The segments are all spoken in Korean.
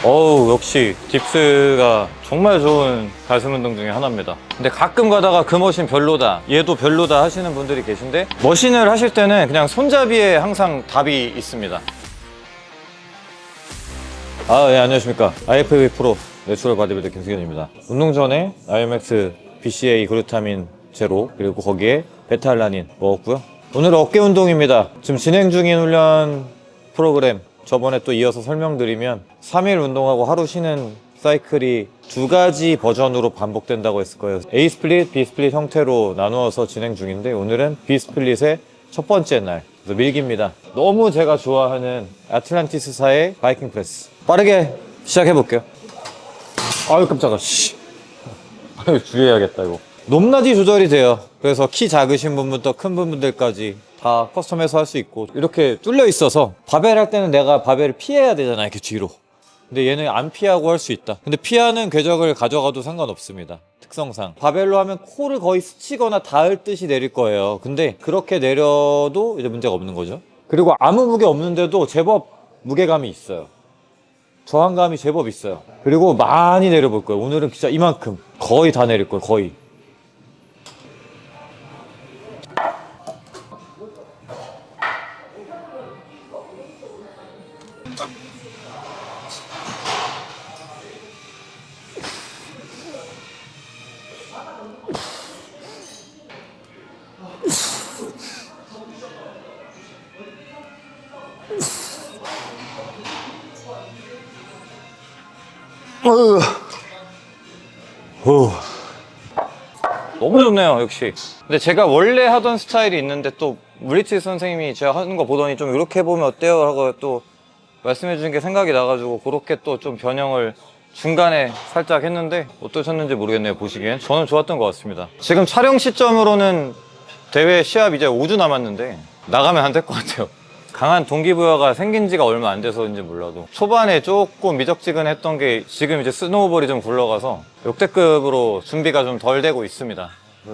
어우, 역시 딥스가 정말 좋은 가슴 운동 중에 하나입니다. 근데 가끔 가다가 그 머신 별로다, 얘도 별로다 하시는 분들이 계신데, 머신을 하실 때는 그냥 손잡이에 항상 답이 있습니다. 네, 안녕하십니까. IFBB 프로 내추럴 바디빌더 김승현입니다. 운동 전에 IMX BCA 그루타민 제로, 그리고 거기에 베타알라닌 먹었고요. 오늘은 어깨 운동입니다. 지금 진행 중인 훈련 프로그램, 저번에 또 이어서 설명드리면 3일 운동하고 하루 쉬는 사이클이 두 가지 버전으로 반복된다고 했을 거예요. A 스플릿, B 스플릿 형태로 나누어서 진행 중인데, 오늘은 B 스플릿의 첫 번째 날, 그래서 밀기입니다. 너무 제가 좋아하는 아틀란티스사의 바이킹 프레스. 빠르게 시작해 볼게요. 아유 깜짝아. 아유, 주의해야겠다 이거. 높낮이 조절이 돼요. 그래서 키 작으신 분부터 큰 분들까지 다 커스텀해서 할 수 있고, 이렇게 뚫려 있어서 바벨 할 때는 내가 바벨을 피해야 되잖아, 이렇게 뒤로. 근데 얘는 안 피하고 할 수 있다. 근데 피하는 궤적을 가져가도 상관없습니다. 특성상 바벨로 하면 코를 거의 스치거나 닿을 듯이 내릴 거예요. 근데 그렇게 내려도 이제 문제가 없는 거죠. 그리고 아무 무게 없는데도 제법 무게감이 있어요. 저항감이 제법 있어요. 그리고 많이 내려볼 거예요. 오늘은 진짜 이만큼 거의 다 내릴 거예요. 거의. 너무 좋네요, 역시. 근데 제가 원래 하던 스타일이 있는데, 또 물리치 선생님이 제가 하는 거 보더니 좀 이렇게 해보면 어때요? 하고 또 말씀해 주신 게 생각이 나가지고, 그렇게 또 좀 변형을 중간에 살짝 했는데 어떠셨는지 모르겠네요, 보시기엔. 저는 좋았던 것 같습니다. 지금 촬영 시점으로는 대회 시합 이제 5주 남았는데 나가면 안 될 것 같아요. 강한 동기부여가 생긴 지가 얼마 안 돼서인지 몰라도 초반에 조금 미적지근했던 게 지금 이제 스노우볼이 좀 굴러가서 역대급으로 준비가 좀 덜 되고 있습니다.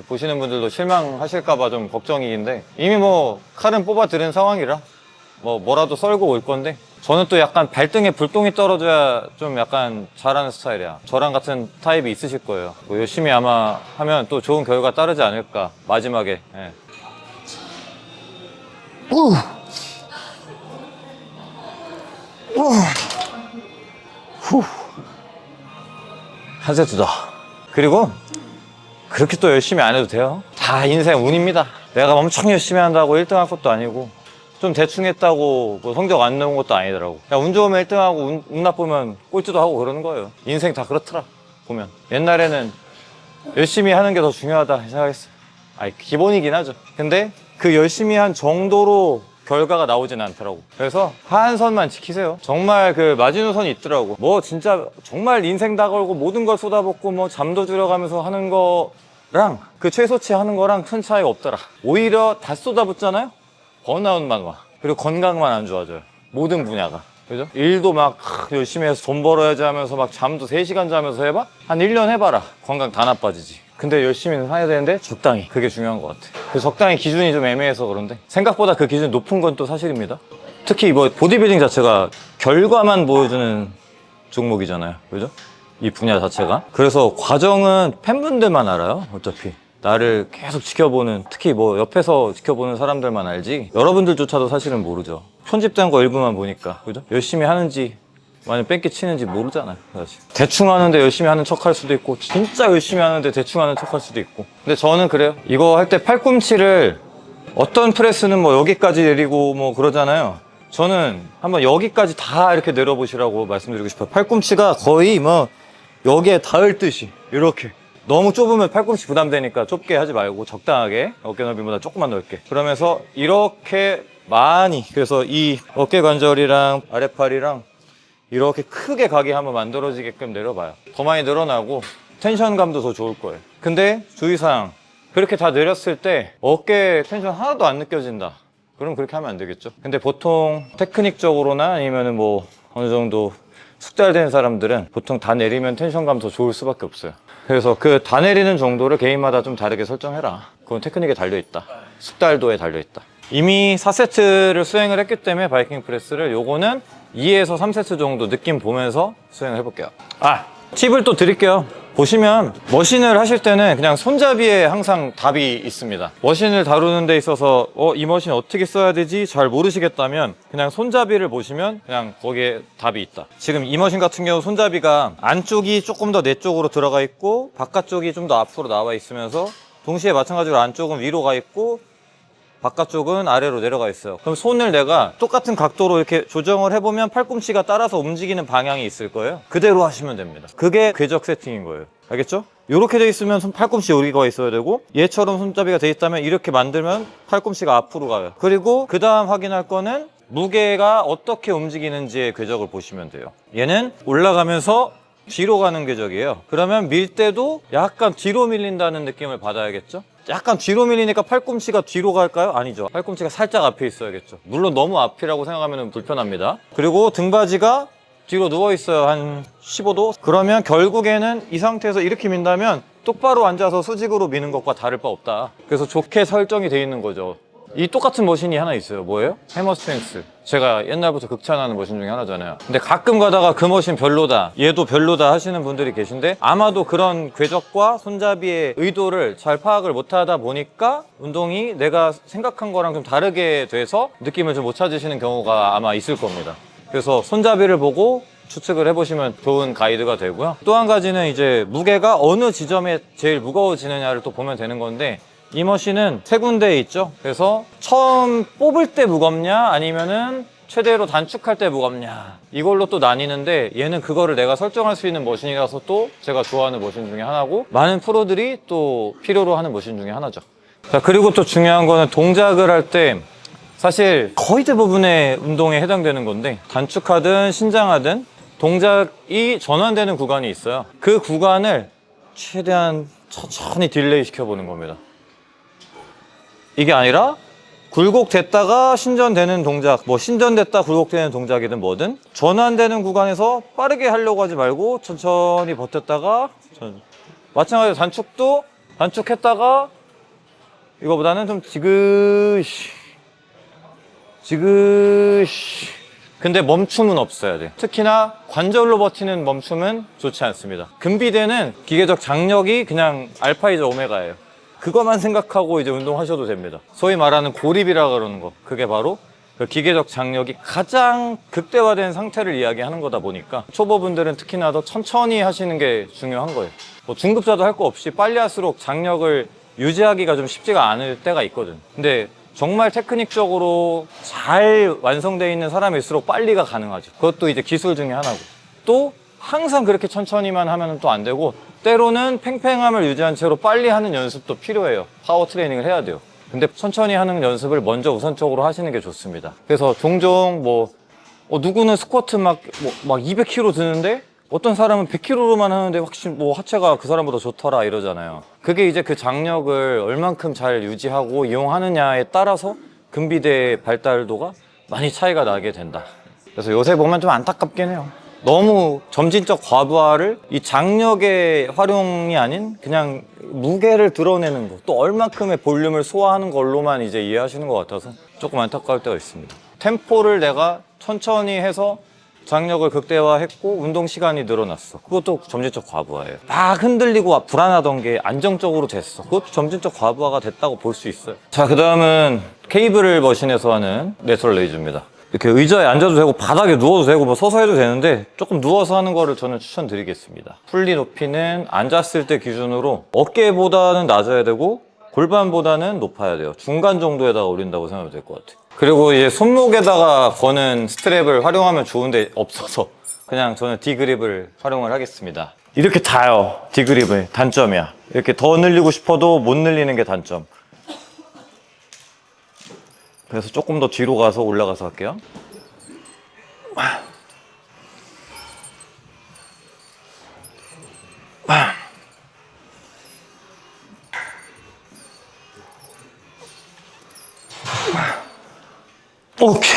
보시는 분들도 실망하실까봐 좀 걱정이긴데, 이미 뭐 칼은 뽑아 들은 상황이라 뭐라도 썰고 올 건데, 저는 또 약간 발등에 불똥이 떨어져야 좀 약간 잘하는 스타일이야. 저랑 같은 타입이 있으실 거예요. 뭐 열심히 아마 하면 또 좋은 결과 따르지 않을까, 마지막에. 예. 한 세트 더. 그리고 그렇게 또 열심히 안 해도 돼요. 다 인생 운입니다. 내가 엄청 열심히 한다고 1등 할 것도 아니고, 좀 대충 했다고 뭐 성적 안 나온 것도 아니더라고. 그냥 운 좋으면 1등하고 운 나쁘면 꼴찌도 하고 그러는 거예요. 인생 다 그렇더라, 보면. 옛날에는 열심히 하는 게 더 중요하다 생각했어요. 기본이긴 하죠. 근데 그 열심히 한 정도로 결과가 나오진 않더라고. 그래서 하한선만 지키세요. 정말 그 마지노선이 있더라고. 뭐 진짜 정말 인생 다 걸고 모든 걸 쏟아붓고 뭐 잠도 줄여가면서 하는 거랑 그 최소치 하는 거랑 큰 차이가 없더라. 오히려 다 쏟아붓잖아요? 번아웃만 와. 그리고 건강만 안 좋아져요. 모든 분야가. 그죠? 일도 막 열심히 해서 돈 벌어야지 하면서 막 잠도 3시간 자면서 해봐? 한 1년 해봐라. 건강 다 나빠지지. 근데 열심히는 해야 되는데 적당히. 그게 중요한 것 같아. 그 적당히 기준이 좀 애매해서 그런데, 생각보다 그 기준이 높은 건 또 사실입니다. 특히 뭐 보디빌딩 자체가 결과만 보여주는 종목이잖아요. 그죠? 이 분야 자체가. 그래서 과정은 팬분들만 알아요. 어차피 나를 계속 지켜보는, 특히 뭐 옆에서 지켜보는 사람들만 알지, 여러분들조차도 사실은 모르죠. 편집된 거 일부만 보니까. 그죠? 열심히 하는지 만약 뺑기 치는지 모르잖아요, 사실. 대충 하는데 열심히 하는 척 할 수도 있고, 진짜 열심히 하는데 대충 하는 척 할 수도 있고. 근데 저는 그래요. 이거 할 때 팔꿈치를, 어떤 프레스는 뭐 여기까지 내리고 뭐 그러잖아요. 저는 한번 여기까지 다 이렇게 내려보시라고 말씀드리고 싶어요. 팔꿈치가 거의 뭐 여기에 닿을 듯이 이렇게. 너무 좁으면 팔꿈치 부담되니까 좁게 하지 말고 적당하게, 어깨 넓이보다 조금만 넓게. 그러면서 이렇게 많이, 그래서 이 어깨 관절이랑 아랫팔이랑 이렇게 크게 가게 한번 만들어지게끔 내려봐요. 더 많이 늘어나고 텐션감도 더 좋을 거예요. 근데 주의사항, 그렇게 다 내렸을 때 어깨 텐션 하나도 안 느껴진다, 그럼 그렇게 하면 안 되겠죠. 근데 보통 테크닉적으로나 아니면은 뭐 어느 정도 숙달된 사람들은 보통 다 내리면 텐션감 더 좋을 수밖에 없어요. 그래서 그 다 내리는 정도를 개인마다 좀 다르게 설정해라. 그건 테크닉에 달려있다, 숙달도에 달려있다. 이미 4세트를 수행을 했기 때문에 바이킹 프레스를 요거는 2에서 3세트 정도 느낌 보면서 수행을 해볼게요. 팁을 또 드릴게요. 보시면 머신을 하실 때는 그냥 손잡이에 항상 답이 있습니다. 머신을 다루는 데 있어서 이 머신 어떻게 써야 되지 잘 모르시겠다면 그냥 손잡이를 보시면 그냥 거기에 답이 있다. 지금 이 머신 같은 경우 손잡이가 안쪽이 조금 더 내 쪽으로 들어가 있고 바깥쪽이 좀 더 앞으로 나와 있으면서 동시에 마찬가지로 안쪽은 위로 가 있고 바깥쪽은 아래로 내려가 있어요. 그럼 손을 내가 똑같은 각도로 이렇게 조정을 해보면 팔꿈치가 따라서 움직이는 방향이 있을 거예요. 그대로 하시면 됩니다. 그게 궤적 세팅인 거예요. 알겠죠? 이렇게 돼 있으면 팔꿈치 여기가 있어야 되고 얘처럼 손잡이가 돼 있다면 이렇게 만들면 팔꿈치가 앞으로 가요. 그리고 그 다음 확인할 거는 무게가 어떻게 움직이는지의 궤적을 보시면 돼요. 얘는 올라가면서 뒤로 가는 궤적이에요. 그러면 밀 때도 약간 뒤로 밀린다는 느낌을 받아야겠죠? 약간 뒤로 밀리니까 팔꿈치가 뒤로 갈까요? 아니죠. 팔꿈치가 살짝 앞에 있어야겠죠. 물론 너무 앞이라고 생각하면 불편합니다. 그리고 등받이가 뒤로 누워 있어요. 한 15도. 그러면 결국에는 이 상태에서 이렇게 민다면 똑바로 앉아서 수직으로 미는 것과 다를 바 없다. 그래서 좋게 설정이 되어 있는 거죠. 이 똑같은 머신이 하나 있어요. 뭐예요? 해머 스트렝스. 제가 옛날부터 극찬하는 머신 중에 하나잖아요. 근데 가끔 가다가 그 머신 별로다, 얘도 별로다 하시는 분들이 계신데 아마도 그런 궤적과 손잡이의 의도를 잘 파악을 못하다 보니까 운동이 내가 생각한 거랑 좀 다르게 돼서 느낌을 좀 못 찾으시는 경우가 아마 있을 겁니다. 그래서 손잡이를 보고 추측을 해보시면 좋은 가이드가 되고요. 또 한 가지는 이제 무게가 어느 지점에 제일 무거워지느냐를 또 보면 되는 건데 이 머신은 세 군데에 있죠. 그래서 처음 뽑을 때 무겁냐 아니면은 최대로 단축할 때 무겁냐 이걸로 또 나뉘는데 얘는 그거를 내가 설정할 수 있는 머신이라서 또 제가 좋아하는 머신 중에 하나고 많은 프로들이 또 필요로 하는 머신 중에 하나죠. 자, 그리고 또 중요한 거는 동작을 할 때 사실 거의 대부분의 운동에 해당되는 건데 단축하든 신장하든 동작이 전환되는 구간이 있어요. 그 구간을 최대한 천천히 딜레이 시켜보는 겁니다. 이게 아니라 굴곡됐다가 신전되는 동작, 뭐 신전됐다 굴곡되는 동작이든 뭐든 전환되는 구간에서 빠르게 하려고 하지 말고 천천히 버텼다가 마찬가지로 단축도 단축했다가 이거보다는 좀 지그시 근데 멈춤은 없어야 돼. 특히나 관절로 버티는 멈춤은 좋지 않습니다. 근비대는 기계적 장력이 그냥 알파이자 오메가예요. 그것만 생각하고 이제 운동하셔도 됩니다. 소위 말하는 고립이라 그러는 거, 그게 바로 그 기계적 장력이 가장 극대화된 상태를 이야기하는 거다 보니까 초보분들은 특히나 더 천천히 하시는 게 중요한 거예요. 뭐 중급자도 할 거 없이 빨리 할수록 장력을 유지하기가 좀 쉽지가 않을 때가 있거든. 근데 정말 테크닉적으로 잘 완성되어 있는 사람일수록 빨리가 가능하죠. 그것도 이제 기술 중에 하나고. 또 항상 그렇게 천천히만 하면 또 안 되고 때로는 팽팽함을 유지한 채로 빨리 하는 연습도 필요해요. 파워 트레이닝을 해야 돼요. 근데 천천히 하는 연습을 먼저 우선적으로 하시는 게 좋습니다. 그래서 종종 누구는 스쿼트 막 200kg 드는데 어떤 사람은 100kg로만 하는데 확실히 하체가 그 사람보다 좋더라 이러잖아요. 그게 이제 그 장력을 얼만큼 잘 유지하고 이용하느냐에 따라서 근비대 발달도가 많이 차이가 나게 된다. 그래서 요새 보면 좀 안타깝긴 해요. 너무 점진적 과부하를 이 장력의 활용이 아닌 그냥 무게를 드러내는 거, 또 얼만큼의 볼륨을 소화하는 걸로만 이제 이해하시는 것 같아서 조금 안타까울 때가 있습니다. 템포를 내가 천천히 해서 장력을 극대화했고 운동 시간이 늘어났어. 그것도 점진적 과부하예요. 막 흔들리고 불안하던 게 안정적으로 됐어. 그것도 점진적 과부하가 됐다고 볼 수 있어요. 자, 그 다음은 케이블 머신에서 하는 내추럴 레이즈입니다. 이렇게 의자에 앉아도 되고 바닥에 누워도 되고 뭐 서서 해도 되는데 조금 누워서 하는 거를 저는 추천드리겠습니다. 풀리 높이는 앉았을 때 기준으로 어깨보다는 낮아야 되고 골반보다는 높아야 돼요. 중간 정도에다가 올린다고 생각하면 될 것 같아요. 그리고 이제 손목에다가 거는 스트랩을 활용하면 좋은데 없어서 그냥 저는 D그립을 활용을 하겠습니다. 이렇게 닿아요. D그립의 단점이야. 이렇게 더 늘리고 싶어도 못 늘리는 게 단점. 그래서 조금 더 뒤로 가서 올라가서 할게요. 오케이.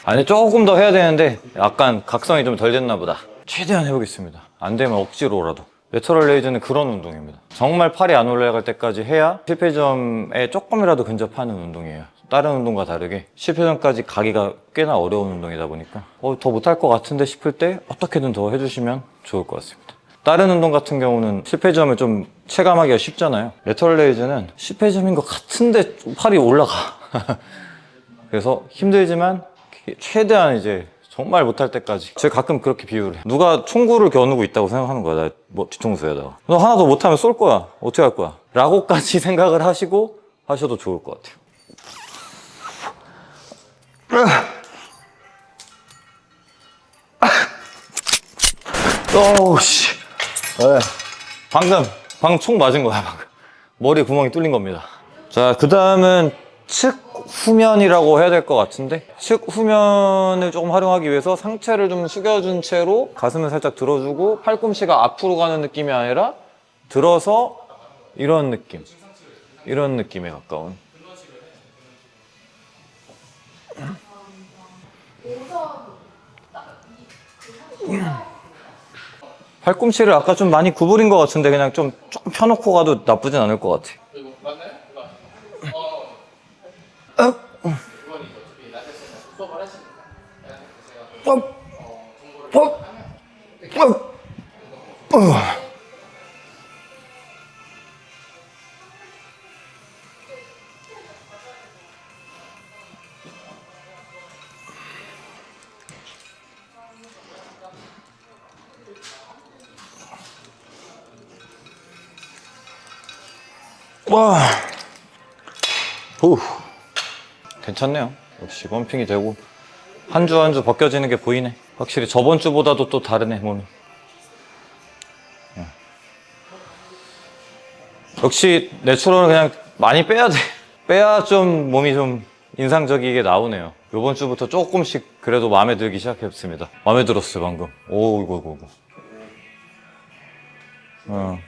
아니, 조금 더 해야 되는데 약간 각성이 좀 덜 됐나 보다. 최대한 해보겠습니다. 안 되면 억지로라도. 레터럴 레이즈는 그런 운동입니다. 정말 팔이 안 올라갈 때까지 해야 실패점에 조금이라도 근접하는 운동이에요. 다른 운동과 다르게 실패점까지 가기가 꽤나 어려운 운동이다 보니까 더 못할 것 같은데 싶을 때 어떻게든 더 해주시면 좋을 것 같습니다. 다른 운동 같은 경우는 실패점을 좀 체감하기가 쉽잖아요. 레터럴 레이즈는 실패점인 것 같은데 팔이 올라가. 그래서 힘들지만 최대한 이제 정말 못할 때까지. 제가 가끔 그렇게 비유를 해요. 누가 총구를 겨누고 있다고 생각하는 거야. 나 뭐 뒤통수에다가. 너 하나 더 못하면 쏠 거야. 어떻게 할 거야? 라고까지 생각을 하시고 하셔도 좋을 것 같아요. 어우 씨. 네. 방금 총 맞은 거야. 방금. 머리 구멍이 뚫린 겁니다. 자, 그 다음은 측 후면이라고 해야 될 것 같은데, 측 후면을 조금 활용하기 위해서 상체를 좀 숙여준 채로 가슴을 살짝 들어주고 팔꿈치가 앞으로 가는 느낌이 아니라 들어서 이런 느낌에 가까운. 팔꿈치를 아까 좀 많이 구부린 것 같은데 그냥 좀 조금 펴놓고 가도 나쁘진 않을 것 같아. 와, 후, 괜찮네요. 역시 펌핑이 되고 한 주 한 주 벗겨지는 게 보이네. 확실히 저번 주보다도 또 다르네 몸이. 역시 내추럴은 그냥 많이 빼야 돼. 빼야 좀 몸이 좀 인상적이게 나오네요. 요번 주부터 조금씩 그래도 마음에 들기 시작했습니다. 마음에 들었어요 방금. 오 이거.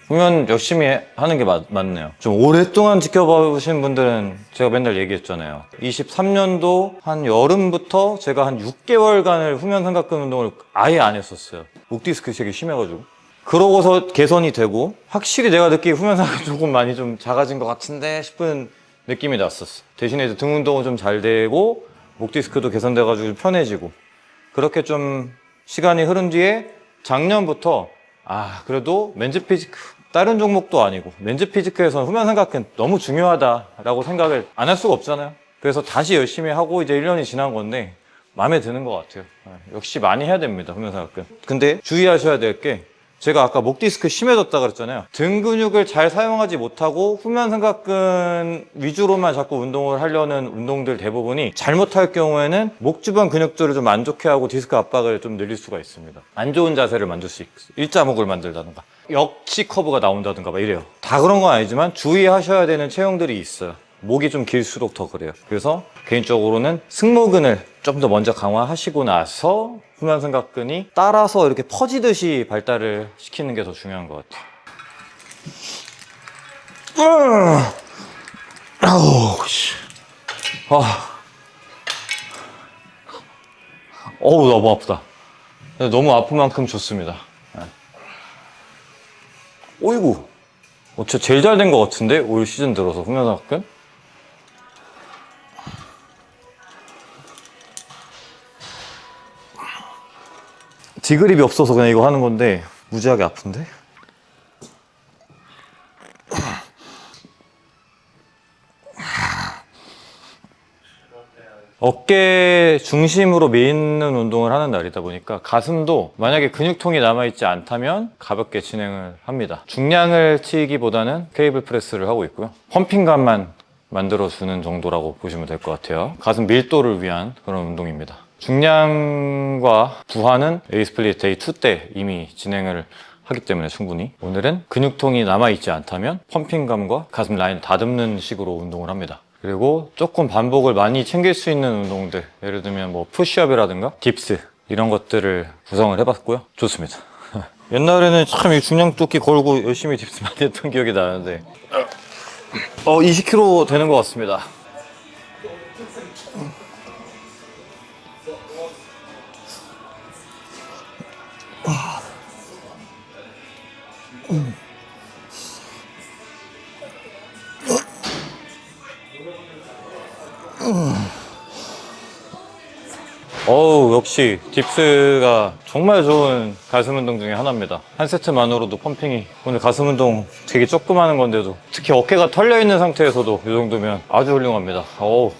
후면 열심히 하는 게 맞네요. 좀 오랫동안 지켜보신 분들은 제가 맨날 얘기했잖아요. 23년도 한 여름부터 제가 한 6개월간을 후면 삼각근 운동을 아예 안 했었어요. 목 디스크 되게 심해가지고. 그러고서 개선이 되고 확실히 내가 느끼기 후면 삼각근 조금 많이 좀 작아진 것 같은데 싶은 느낌이 났었어. 대신에 이제 등 운동은 좀 잘 되고 목 디스크도 개선돼가지고 좀 편해지고 그렇게 좀 시간이 흐른 뒤에 작년부터 그래도 맨즈 피지크 다른 종목도 아니고 맨즈 피지크에서는 후면 삼각근 너무 중요하다라고 생각을 안 할 수가 없잖아요. 그래서 다시 열심히 하고 이제 1년이 지난 건데 마음에 드는 것 같아요. 역시 많이 해야 됩니다 후면 삼각근. 근데 주의하셔야 될 게 제가 아까 목 디스크 심해졌다 그랬잖아요. 등 근육을 잘 사용하지 못하고 후면 삼각근 위주로만 자꾸 운동을 하려는 운동들 대부분이 잘못할 경우에는 목 주변 근육들을 좀 안 좋게 하고 디스크 압박을 좀 늘릴 수가 있습니다. 안 좋은 자세를 만들 수 있어요. 일자목을 만들다든가 역시 커브가 나온다든가 막 이래요. 다 그런 건 아니지만 주의하셔야 되는 체형들이 있어요. 목이 좀 길수록 더 그래요. 그래서 개인적으로는 승모근을 좀 더 먼저 강화하시고 나서 후면 삼각근이 따라서 이렇게 퍼지듯이 발달을 시키는 게 더 중요한 것 같아요. 어우 너무 아프다. 너무 아픈 만큼 좋습니다. 오이구, 진짜 제일 잘 된 것 같은데 올 시즌 들어서 후면 삼각근. 디그립이 없어서 그냥 이거 하는 건데 무지하게 아픈데? 어깨 중심으로 메이는 운동을 하는 날이다 보니까 가슴도 만약에 근육통이 남아있지 않다면 가볍게 진행을 합니다. 중량을 치기보다는 케이블 프레스를 하고 있고요. 펌핑감만 만들어주는 정도라고 보시면 될 것 같아요. 가슴 밀도를 위한 그런 운동입니다. 중량과 부하는 에이스플릿 데이 2 때 이미 진행을 하기 때문에 충분히 오늘은 근육통이 남아있지 않다면 펌핑감과 가슴 라인을 다듬는 식으로 운동을 합니다. 그리고 조금 반복을 많이 챙길 수 있는 운동들, 예를 들면 뭐 푸시업이라든가 딥스 이런 것들을 구성을 해봤고요. 좋습니다. 옛날에는 참 이 중량 뚫기 걸고 열심히 딥스 많이 했던 기억이 나는데 20kg 되는 것 같습니다. 크런치 딥스가 정말 좋은 가슴 운동 중에 하나입니다. 한 세트만으로도 펌핑이, 오늘 가슴 운동 되게 조금 하는 건데도, 특히 어깨가 털려 있는 상태에서도 이 정도면 아주 훌륭합니다. 어우.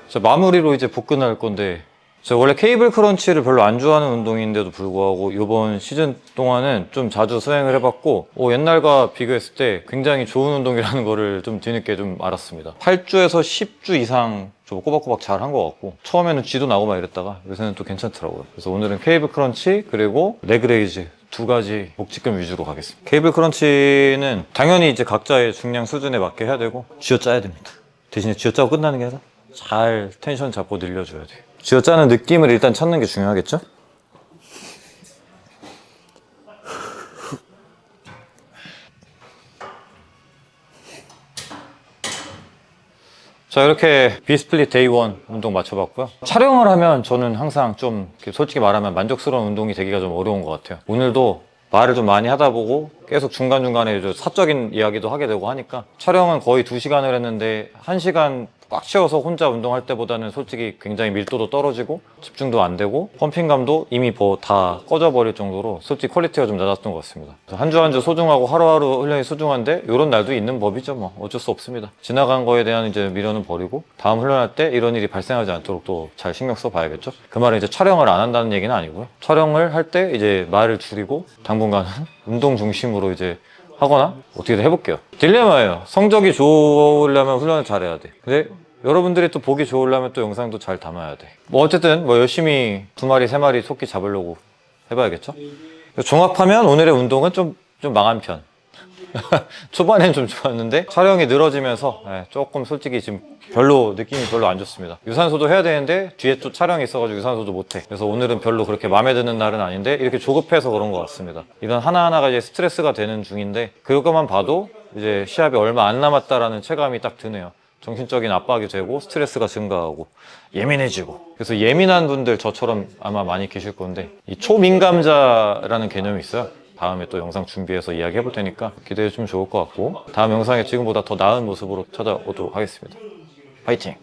자, 마무리로 이제 복근할 건데, 제가 원래 케이블 크런치를 별로 안 좋아하는 운동인데도 불구하고 이번 시즌 동안은 좀 자주 수행을 해봤고, 옛날과 비교했을 때 굉장히 좋은 운동이라는 거를 좀 뒤늦게 좀 알았습니다. 8주에서 10주 이상 좀 꼬박꼬박 잘 한 것 같고, 처음에는 쥐도 나고 막 이랬다가 요새는 또 괜찮더라고요. 그래서 오늘은 케이블 크런치 그리고 레그 레이즈 두 가지 복직근 위주로 가겠습니다. 케이블 크런치는 당연히 이제 각자의 중량 수준에 맞게 해야 되고 쥐어짜야 됩니다. 대신에 쥐어짜고 끝나는 게 아니라 잘 텐션 잡고 늘려줘야 돼요. 쥐어짜는 느낌을 일단 찾는 게 중요하겠죠? 자, 이렇게 비스플릿 데이 1 운동 마쳐봤고요. 촬영을 하면 저는 항상 좀 솔직히 말하면 만족스러운 운동이 되기가 좀 어려운 것 같아요. 오늘도 말을 좀 많이 하다 보고 계속 중간중간에 사적인 이야기도 하게 되고 하니까, 촬영은 거의 2시간을 했는데 1시간 꽉 채워서 혼자 운동할 때보다는 솔직히 굉장히 밀도도 떨어지고 집중도 안 되고 펌핑감도 이미 다 꺼져버릴 정도로 솔직히 퀄리티가 좀 낮았던 것 같습니다. 한 주 한 주 소중하고 하루하루 훈련이 소중한데 이런 날도 있는 법이죠. 뭐 어쩔 수 없습니다. 지나간 거에 대한 이제 미련은 버리고 다음 훈련할 때 이런 일이 발생하지 않도록 또 잘 신경 써 봐야겠죠. 그 말은 이제 촬영을 안 한다는 얘기는 아니고요. 촬영을 할 때 이제 말을 줄이고 당분간은 운동 중심으로 이제 하거나 어떻게든 해볼게요. 딜레마예요. 성적이 좋으려면 훈련을 잘해야 돼. 근데 여러분들이 또 보기 좋으려면 또 영상도 잘 담아야 돼. 뭐 어쨌든 열심히 2마리 3마리 토끼 잡으려고 해봐야겠죠. 종합하면 오늘의 운동은 좀 망한 편. 초반엔 좀 좋았는데 촬영이 늘어지면서 조금 솔직히 지금 느낌이 별로 안 좋습니다. 유산소도 해야 되는데 뒤에 또 촬영이 있어가지고 유산소도 못해. 그래서 오늘은 별로 그렇게 마음에 드는 날은 아닌데 이렇게 조급해서 그런 것 같습니다. 이런 하나하나가 이제 스트레스가 되는 중인데, 그것만 봐도 이제 시합이 얼마 안 남았다라는 체감이 딱 드네요. 정신적인 압박이 되고 스트레스가 증가하고 예민해지고. 그래서 예민한 분들 저처럼 아마 많이 계실 건데, 이 초민감자라는 개념이 있어요. 다음에 또 영상 준비해서 이야기 해볼 테니까 기대해 주시면 좋을 것 같고, 다음 영상에 지금보다 더 나은 모습으로 찾아오도록 하겠습니다. 파이팅!